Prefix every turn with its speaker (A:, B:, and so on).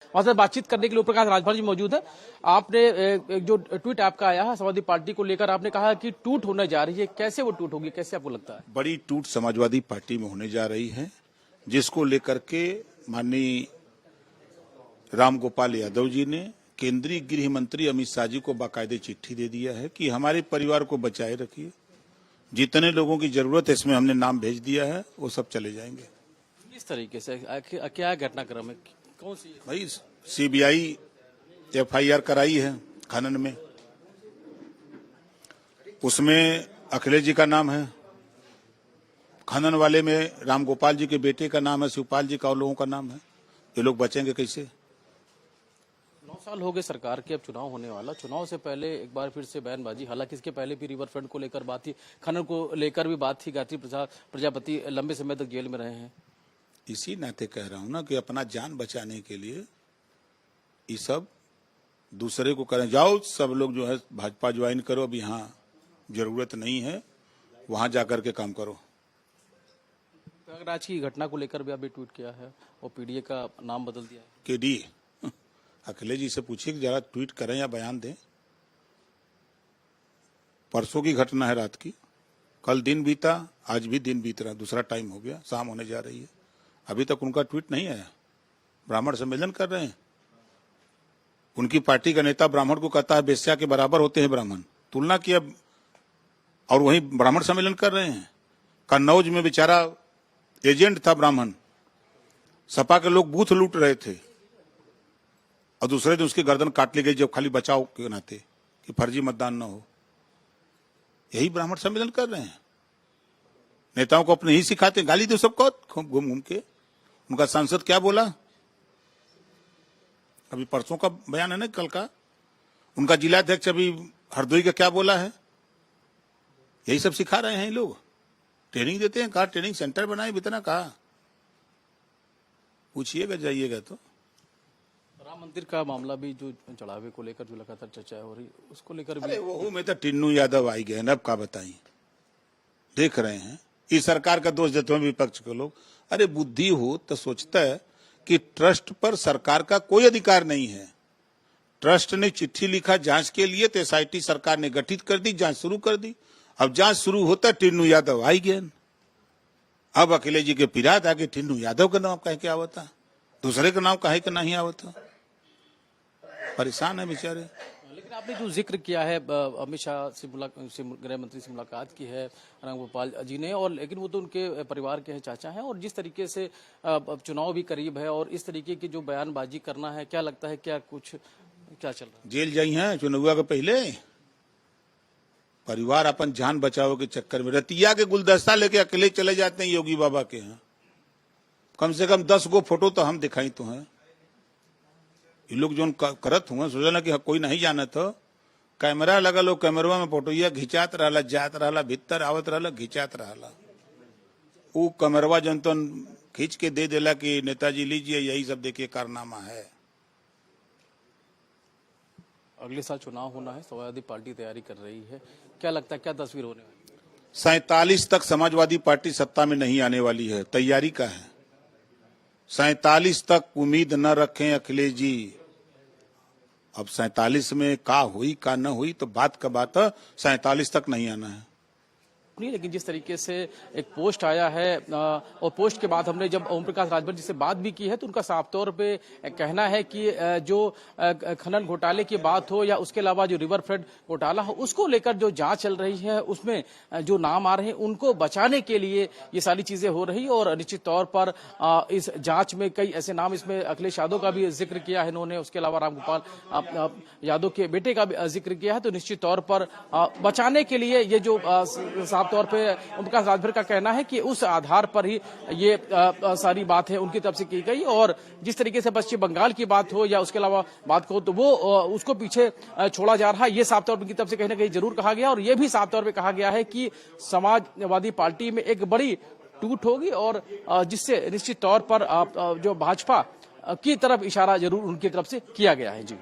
A: वहां से बातचीत करने के लिए प्रकाश राजभर जी मौजूद है। आपने एक जो ट्वीट आपका आया है समाजवादी पार्टी को लेकर, आपने कहा कि टूट होने जा रही है, कैसे वो टूट होगी, कैसे आपको लगता है?
B: बड़ी टूट समाजवादी पार्टी में होने जा रही है, जिसको लेकर के माननीय रामगोपाल यादव जी ने केंद्रीय गृह मंत्री अमित शाह जी को बाकायदे चिट्ठी दे दिया है कि हमारे परिवार को बचाए रखिए। जितने लोगों की जरूरत है इसमें हमने नाम भेज दिया है, वो सब चले जाएंगे।
A: किस तरीके से, क्या घटनाक्रम है, कौन सी?
B: भाई सीबीआई एफआईआर कराई है खनन में, उसमें अखिलेश जी का नाम है, खनन वाले में रामगोपाल जी के बेटे का नाम है, शिवपाल जी का और लोगों का नाम है। ये लोग बचेंगे कैसे?
A: 9 साल हो गए सरकार के, अब चुनाव होने वाला, चुनाव से पहले एक बार फिर से बयानबाजी, हालांकि इसके पहले भी रिवर फ्रंट को लेकर बात थी, खनन को लेकर भी बात थी, गायत्री प्रजापति लंबे समय तक जेल में रहे हैं।
B: इसी नाते कह रहा हूं ना कि अपना जान बचाने के लिए ये सब दूसरे को करें। जाओ सब लोग जो है भाजपा ज्वाइन करो, अब यहाँ जरूरत नहीं है, वहां जाकर के काम करो।
A: प्रयागराज की घटना को लेकर भी अभी ट्वीट किया है और पीडीए का नाम बदल दिया है।
B: केडी अखिलेश जी से पूछिए कि जरा ट्वीट करें या बयान दें। परसों की घटना है, रात की, कल दिन बीता, आज भी दिन बीत रहा, दूसरा टाइम हो गया, शाम होने जा रही है, अभी तक उनका ट्वीट नहीं आया। ब्राह्मण सम्मेलन कर रहे हैं, उनकी पार्टी का नेता ब्राह्मण को कहता है बेश्या के बराबर होते हैं ब्राह्मण, तुलना किया, और वहीं ब्राह्मण सम्मेलन कर रहे हैं। कन्नौज में बेचारा एजेंट था ब्राह्मण, सपा के लोग बूथ लूट रहे थे और दूसरे दिन उसकी गर्दन काट ली गई, जब खाली बचाव के नाते कि फर्जी मतदान न हो। यही ब्राह्मण सम्मेलन कर रहे हैं, नेताओं को अपने ही सिखाते हैं, गाली दो सबको घूम घूम के। उनका सांसद क्या बोला, अभी परसों का बयान है ना, कल का, उनका जिलाध्यक्ष अभी हरदोई का क्या बोला है, यही सब सिखा रहे हैं ये लोग, ट्रेनिंग देते हैं। कहा ट्रेनिंग सेंटर बनाए, इतना कहा, पूछिएगा जाइएगा तो।
A: राम मंदिर का मामला भी जो चढ़ावे को लेकर जो लगातार चर्चा हो रही, उसको लेकर भी,
B: वो में तो टिन्नू यादव आई गए, अब का बताई, देख रहे हैं। इस सरकार का दोष देते हैं विपक्ष के लोग। अरे बुद्धि हो तो सोचता है कि ट्रस्ट पर सरकार का कोई अधिकार नहीं है। ट्रस्ट ने चिट्ठी लिखा जांच के लिए, तो एसआईटी सरकार ने गठित कर दी, जांच शुरू कर दी। अब जांच शुरू होता, टिन्नू यादव आई गए। अब अखिलेश जी के पिरात आगे टिन्नू यादव का नाम कहे क्या आवता, दूसरे का नाम कहे कि नहीं आवता, परेशान है बेचारे।
A: लेकिन आपने जो जिक्र किया है अमित शाह से गृह मंत्री से मुलाकात की है रामगोपाल जी ने, और लेकिन वो तो उनके परिवार के हैं, चाचा हैं, और जिस तरीके से अब चुनाव भी करीब है और इस तरीके की जो बयानबाजी करना है, क्या लगता है क्या चल रहा है?
B: जेल जाई हैं चुनाव के पहले, परिवार अपन जान बचाओ के चक्कर में रतिया के गुलदस्ता लेके अकेले चले जाते हैं योगी बाबा के यहाँ। कम से कम 10 गो फोटो तो हम दिखाई तो हैं। ये लोग जो करत हुए, सोचा ना कि कोई नहीं जाना तो कैमरा लगा लो, कैमरा में फोटो ये घिंचात रहा, जात रहा, भीतर आवत रहा, घिंचात रहा। वो कैमरवा जन तो खींच के दे देला कि नेताजी लीजिए, यही सब देखिए कारनामा है।
A: अगले साल चुनाव होना है, समाजवादी पार्टी तैयारी कर रही है, क्या लगता है क्या तस्वीर होने वाली?
B: 47 तक समाजवादी पार्टी सत्ता में नहीं आने वाली है, तैयारी का है। 47 तक उम्मीद न रखें अखिलेश जी। अब 47 में का हुई का न हुई तो बात का बात है, 47 तक नहीं आना है।
A: नहीं, लेकिन जिस तरीके से एक पोस्ट आया है और पोस्ट के बाद हमने जब ओम प्रकाश राजभर जी से बात भी की है, तो उनका साफ तौर पे कहना है कि जो खनन घोटाले की बात हो या उसके अलावा जो रिवर फ्रंट घोटाला हो, उसको लेकर जो जांच चल रही है, उसमें जो नाम आ रहे हैं उनको बचाने के लिए ये सारी चीजें हो रही, और निश्चित तौर पर इस जांच में कई ऐसे नाम, इसमें अखिलेश यादव का भी जिक्र किया है इन्होंने, उसके अलावा रामगोपाल यादव के बेटे का भी जिक्र किया है। तो निश्चित तौर पर बचाने के लिए ये जो साफ तौर पे ओम प्रकाश राजभर का कहना है कि उस आधार पर ही ये सारी बात है उनकी तरफ से की गई, और जिस तरीके से पश्चिम बंगाल की बात हो या उसके अलावा बात को, तो वो उसको पीछे छोड़ा जा रहा है, ये साफ तौर पर उनकी तरफ से कहीं ना कहीं जरूर कहा गया। और ये भी साफ तौर पर कहा गया है कि समाजवादी पार्टी में एक बड़ी टूट होगी, और जिससे निश्चित तौर पर जो भाजपा की तरफ इशारा जरूर उनकी तरफ से किया गया है। जी।